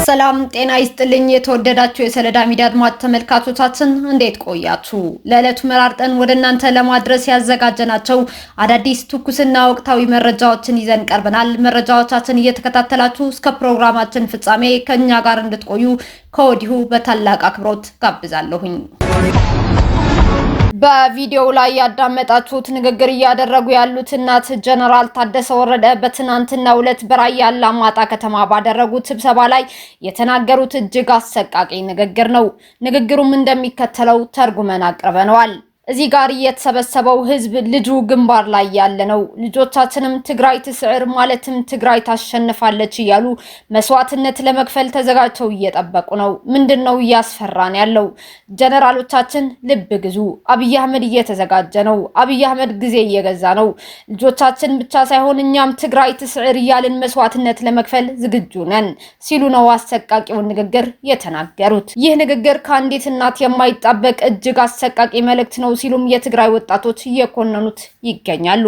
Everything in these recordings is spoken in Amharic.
ሰላም ጤና ይስጥልኝ። የተወደዳችሁ የሰለዳ ሚዲያ አድማጭ ተመልካቾቻችን እንዴት ቆያችሁ? ለዕለቱ መራርጠን ወደ እናንተ ለማድረስ ያዘጋጀናቸው አዳዲስ ትኩስና ወቅታዊ መረጃዎችን ይዘን ቀርበናል። መረጃዎቻችን እየተከታተላችሁ እስከ ፕሮግራማችን ፍጻሜ ከኛ ጋር እንድትቆዩ ከወዲሁ በታላቅ አክብሮት ጋብዛለሁኝ። በቪዲዮው ላይ ያዳመጣችሁት ንግግር እያደረጉ ያሉት እናት ጀነራል ታደሰ ወረደ በትናንትናው ዕለት በራያ አላማጣ ከተማ ባደረጉት ስብሰባ ላይ የተናገሩት እጅግ አሰቃቂ ንግግር ነው። ንግግሩም እንደሚከተለው ተርጉመን አቅርበነዋል። እዚህ ጋር የተሰበሰበው ህዝብ ልጁ ግንባር ላይ ያለ ነው። ልጆቻችንም ትግራይ ትስዕር ማለትም ትግራይ ታሸንፋለች እያሉ መስዋዕትነት ለመክፈል ተዘጋጅተው እየጠበቁ ነው። ምንድነው እያስፈራን ያለው? ጀነራሎቻችን ልብ ግዙ። አብይ አህመድ እየተዘጋጀ ነው። አብይ አህመድ ጊዜ እየገዛ ነው። ልጆቻችን ብቻ ሳይሆን እኛም ትግራይ ትስዕር እያልን መስዋዕትነት ለመክፈል ዝግጁ ነን ሲሉ ነው አሰቃቂውን ንግግር የተናገሩት። ይህ ንግግር ከአንዲት እናት የማይጣበቅ እጅግ አሰቃቂ መልእክት ነው ሲሉም የትግራይ ወጣቶች እየኮነኑት ይገኛሉ።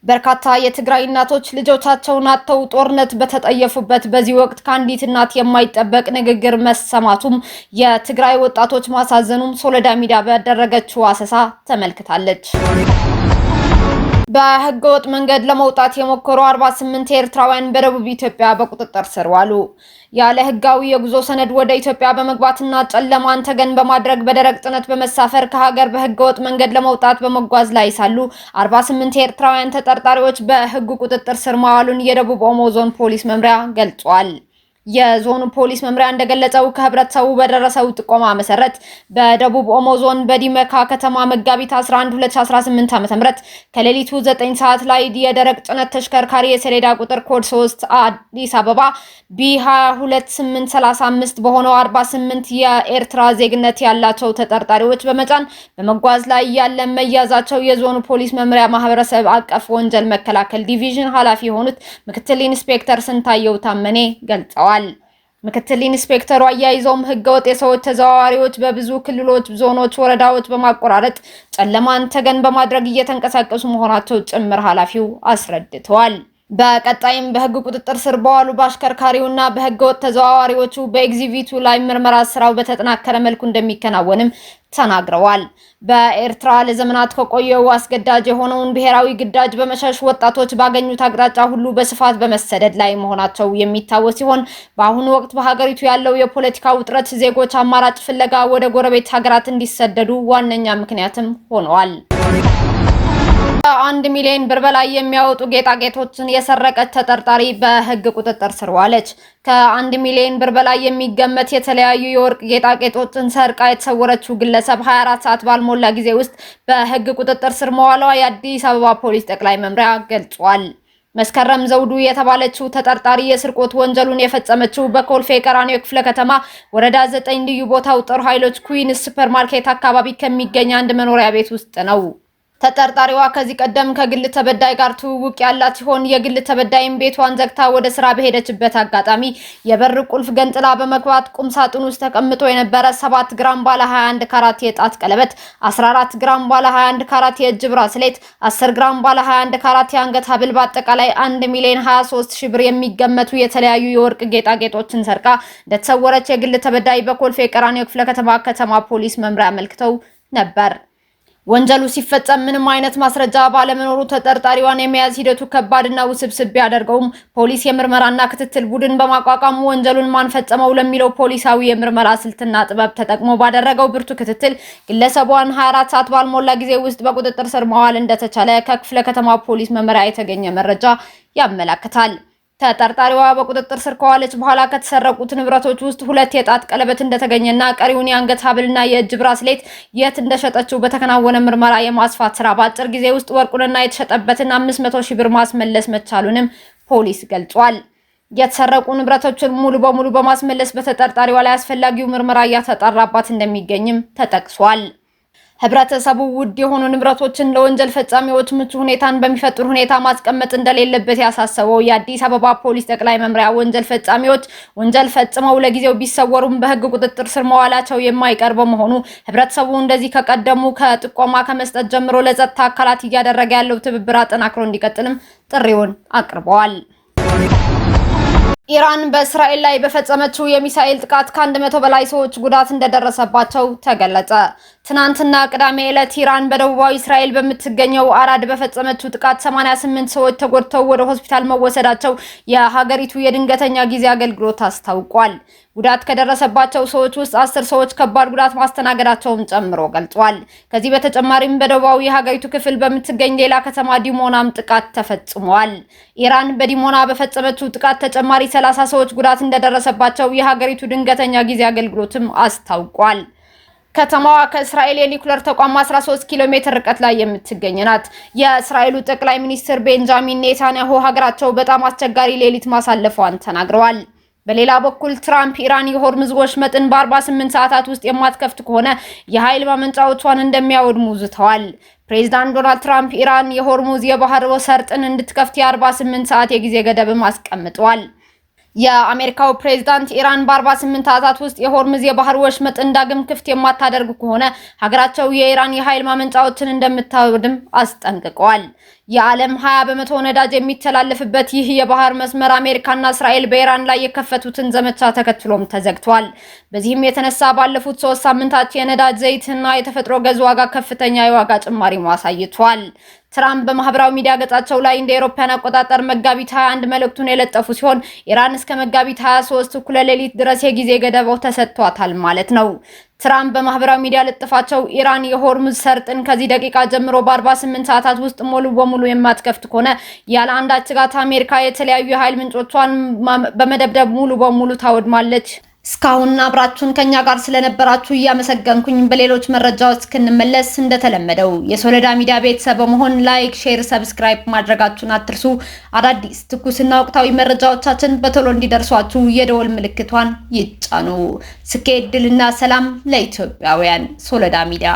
በርካታ የትግራይ እናቶች ልጆቻቸውን አጥተው ጦርነት በተጠየፉበት በዚህ ወቅት ከአንዲት እናት የማይጠበቅ ንግግር መሰማቱም የትግራይ ወጣቶች ማሳዘኑም ሶለዳ ሚዲያ ባደረገችው አሰሳ ተመልክታለች። በህገወጥ መንገድ ለመውጣት የሞከሩ 48 ኤርትራውያን በደቡብ ኢትዮጵያ በቁጥጥር ስር ዋሉ። ያለ ህጋዊ የጉዞ ሰነድ ወደ ኢትዮጵያ በመግባትና ጨለማን ተገን በማድረግ በደረቅ ጭነት በመሳፈር ከሀገር በህገወጥ መንገድ ለመውጣት በመጓዝ ላይ ሳሉ 48 ኤርትራውያን ተጠርጣሪዎች በህግ ቁጥጥር ስር መዋሉን የደቡብ ኦሞ ዞን ፖሊስ መምሪያ ገልጿል። የዞኑ ፖሊስ መምሪያ እንደገለጸው ከህብረተሰቡ በደረሰው ጥቆማ መሰረት በደቡብ ኦሞ ዞን በዲመካ ከተማ መጋቢት 11 2018 ዓ.ም ከሌሊቱ 9 ሰዓት ላይ የደረቅ ጭነት ተሽከርካሪ የሰሌዳ ቁጥር ኮድ 3 አዲስ አበባ B22835 በሆነው 48 የኤርትራ ዜግነት ያላቸው ተጠርጣሪዎች በመጫን በመጓዝ ላይ ያለ መያዛቸው የዞኑ ፖሊስ መምሪያ ማህበረሰብ አቀፍ ወንጀል መከላከል ዲቪዥን ኃላፊ የሆኑት ምክትል ኢንስፔክተር ስንታየው ታመኔ ገልጸዋል። ምክትል ኢንስፔክተሩ አያይዘውም ህገወጥ የሰዎች ተዘዋዋሪዎች በብዙ ክልሎች፣ ዞኖች፣ ወረዳዎች በማቆራረጥ ጨለማን ተገን በማድረግ እየተንቀሳቀሱ መሆናቸው ጭምር ኃላፊው አስረድተዋል። በቀጣይም በህግ ቁጥጥር ስር በዋሉ በአሽከርካሪውና በህገወጥ ተዘዋዋሪዎቹ በኤግዚቢቱ ላይ ምርመራ ስራው በተጠናከረ መልኩ እንደሚከናወንም ተናግረዋል። በኤርትራ ለዘመናት ከቆየው አስገዳጅ የሆነውን ብሔራዊ ግዳጅ በመሸሽ ወጣቶች ባገኙት አቅጣጫ ሁሉ በስፋት በመሰደድ ላይ መሆናቸው የሚታወስ ሲሆን በአሁኑ ወቅት በሀገሪቱ ያለው የፖለቲካ ውጥረት ዜጎች አማራጭ ፍለጋ ወደ ጎረቤት ሀገራት እንዲሰደዱ ዋነኛ ምክንያትም ሆነዋል። ከ1 ሚሊዮን ብር በላይ የሚያወጡ ጌጣጌጦችን የሰረቀች ተጠርጣሪ በህግ ቁጥጥር ስር ዋለች። ከ1 ሚሊዮን ብር በላይ የሚገመት የተለያዩ የወርቅ ጌጣጌጦችን ሰርቃ የተሰወረችው ግለሰብ 24 ሰዓት ባልሞላ ጊዜ ውስጥ በህግ ቁጥጥር ስር መዋሏ የአዲስ አበባ ፖሊስ ጠቅላይ መምሪያ ገልጿል። መስከረም ዘውዱ የተባለችው ተጠርጣሪ የስርቆት ወንጀሉን የፈጸመችው በኮልፌ ቀራኒዮ ክፍለ ከተማ ወረዳ 9 ልዩ ቦታው ጦር ኃይሎች ኩዊንስ ሱፐርማርኬት አካባቢ ከሚገኝ አንድ መኖሪያ ቤት ውስጥ ነው። ተጠርጣሪዋ ከዚህ ቀደም ከግል ተበዳይ ጋር ትውውቅ ያላት ሲሆን የግል ተበዳይም ቤቷን ዘግታ ወደ ስራ በሄደችበት አጋጣሚ የበር ቁልፍ ገንጥላ በመግባት ቁም ሳጥን ውስጥ ተቀምጦ የነበረ 7 ግራም ባለ 21 ካራት የጣት ቀለበት፣ 14 ግራም ባለ 21 ካራት የእጅ ብራስሌት፣ 10 ግራም ባለ 21 ካራት የአንገት ሐብል በአጠቃላይ 1 ሚሊዮን 23 ሺህ ብር የሚገመቱ የተለያዩ የወርቅ ጌጣጌጦችን ሰርቃ እንደተሰወረች የግል ተበዳይ በኮልፌ ቀራኒዮ ክፍለ ከተማ ፖሊስ መምሪያ አመልክተው ነበር። ወንጀሉ ሲፈጸም ምንም አይነት ማስረጃ ባለመኖሩ ተጠርጣሪዋን የመያዝ ሂደቱ ከባድና ውስብስብ ቢያደርገውም ፖሊስ የምርመራና ክትትል ቡድን በማቋቋም ወንጀሉን ማን ፈጸመው ለሚለው ፖሊሳዊ የምርመራ ስልትና ጥበብ ተጠቅሞ ባደረገው ብርቱ ክትትል ግለሰቧን 24 ሰዓት ባልሞላ ጊዜ ውስጥ በቁጥጥር ስር ማዋል እንደተቻለ ከክፍለ ከተማ ፖሊስ መምሪያ የተገኘ መረጃ ያመለክታል። ተጠርጣሪዋ በቁጥጥር ስር ከዋለች በኋላ ከተሰረቁት ንብረቶች ውስጥ 2 የጣት ቀለበት እንደተገኘና ቀሪውን የአንገት ሐብልና የእጅ ብራስሌት የት እንደሸጠችው በተከናወነ ምርመራ የማስፋት ስራ በአጭር ጊዜ ውስጥ ወርቁንና የተሸጠበትን 500 ሺህ ብር ማስመለስ መቻሉንም ፖሊስ ገልጿል። የተሰረቁ ንብረቶችን ሙሉ በሙሉ በማስመለስ በተጠርጣሪዋ ላይ አስፈላጊው ምርመራ እያተጣራባት እንደሚገኝም ተጠቅሷል። ህብረተሰቡ ውድ የሆኑ ንብረቶችን ለወንጀል ፈጻሚዎች ምቹ ሁኔታን በሚፈጥር ሁኔታ ማስቀመጥ እንደሌለበት ያሳሰበው የአዲስ አበባ ፖሊስ ጠቅላይ መምሪያ ወንጀል ፈጻሚዎች ወንጀል ፈጽመው ለጊዜው ቢሰወሩም በህግ ቁጥጥር ስር መዋላቸው የማይቀር በመሆኑ ህብረተሰቡ እንደዚህ ከቀደሙ ከጥቆማ ከመስጠት ጀምሮ ለጸጥታ አካላት እያደረገ ያለው ትብብር አጠናክሮ እንዲቀጥልም ጥሪውን አቅርበዋል። ኢራን በእስራኤል ላይ በፈጸመችው የሚሳኤል ጥቃት ከ100 በላይ ሰዎች ጉዳት እንደደረሰባቸው ተገለጸ። ትናንትና ቅዳሜ ዕለት ኢራን በደቡባዊ እስራኤል በምትገኘው አራድ በፈጸመችው ጥቃት 88 ሰዎች ተጎድተው ወደ ሆስፒታል መወሰዳቸው የሀገሪቱ የድንገተኛ ጊዜ አገልግሎት አስታውቋል። ጉዳት ከደረሰባቸው ሰዎች ውስጥ 10 ሰዎች ከባድ ጉዳት ማስተናገዳቸውን ጨምሮ ገልጿል። ከዚህ በተጨማሪም በደቡባዊ የሀገሪቱ ክፍል በምትገኝ ሌላ ከተማ ዲሞናም ጥቃት ተፈጽሟል። ኢራን በዲሞና በፈጸመችው ጥቃት ተጨማሪ 30 ሰዎች ጉዳት እንደደረሰባቸው የሀገሪቱ ድንገተኛ ጊዜ አገልግሎትም አስታውቋል። ከተማዋ ከእስራኤል የኒውክሌር ተቋም 13 ኪሎ ሜትር ርቀት ላይ የምትገኝ ናት። የእስራኤሉ ጠቅላይ ሚኒስትር ቤንጃሚን ኔታንያሁ ሀገራቸው በጣም አስቸጋሪ ሌሊት ማሳለፏን ተናግረዋል። በሌላ በኩል ትራምፕ ኢራን የሆርሙዝ ወሽመጥን በ48 ሰዓታት ውስጥ የማትከፍት ከሆነ የኃይል ማመንጫዎቿን እንደሚያወድሙ ዝተዋል። ፕሬዚዳንት ዶናልድ ትራምፕ ኢራን የሆርሙዝ የባህር ሰርጥን እንድትከፍት የ48 ሰዓት የጊዜ ገደብም አስቀምጠዋል። የአሜሪካው ፕሬዝዳንት ኢራን በ48 ሰዓታት ውስጥ የሆርሙዝ የባህር ወሽመጥን ዳግም ክፍት የማታደርግ ከሆነ ሀገራቸው የኢራን የኃይል ማመንጫዎችን እንደምታወድም አስጠንቅቀዋል። የዓለም 20% ነዳጅ የሚተላለፍበት ይህ የባህር መስመር አሜሪካና እስራኤል በኢራን ላይ የከፈቱትን ዘመቻ ተከትሎም ተዘግቷል። በዚህም የተነሳ ባለፉት 3 ሳምንታት የነዳጅ ዘይትና የተፈጥሮ ጋዝ ዋጋ ከፍተኛ የዋጋ ጭማሪ አሳይቷል። ትራምፕ በማህበራዊ ሚዲያ ገጻቸው ላይ እንደ አውሮፓውያን አቆጣጠር መጋቢት 21 መልእክቱን የለጠፉ ሲሆን ኢራን እስከ መጋቢት 23 እኩለ ሌሊት ድረስ የጊዜ ገደብ ተሰጥቷታል ማለት ነው። ትራምፕ በማህበራዊ ሚዲያ ለጥፋቸው ኢራን የሆርሙዝ ሰርጥን ከዚህ ደቂቃ ጀምሮ በ48 ሰዓታት ውስጥ ሙሉ በሙሉ የማትከፍት ከሆነ ያለ አንዳች ስጋት አሜሪካ የተለያዩ የኃይል ምንጮቿን በመደብደብ ሙሉ በሙሉ ታወድማለች። እስካሁን አብራችሁን ከኛ ጋር ስለነበራችሁ እያመሰገንኩኝ በሌሎች መረጃዎች እስክንመለስ እንደተለመደው የሶለዳ ሚዲያ ቤተሰብ በመሆን ላይክ፣ ሼር፣ ሰብስክራይብ ማድረጋችሁን አትርሱ። አዳዲስ ትኩስና ወቅታዊ መረጃዎቻችን በቶሎ እንዲደርሷችሁ የደወል ምልክቷን ይጫኑ። ስኬት፣ ድልና ሰላም ለኢትዮጵያውያን። ሶለዳ ሚዲያ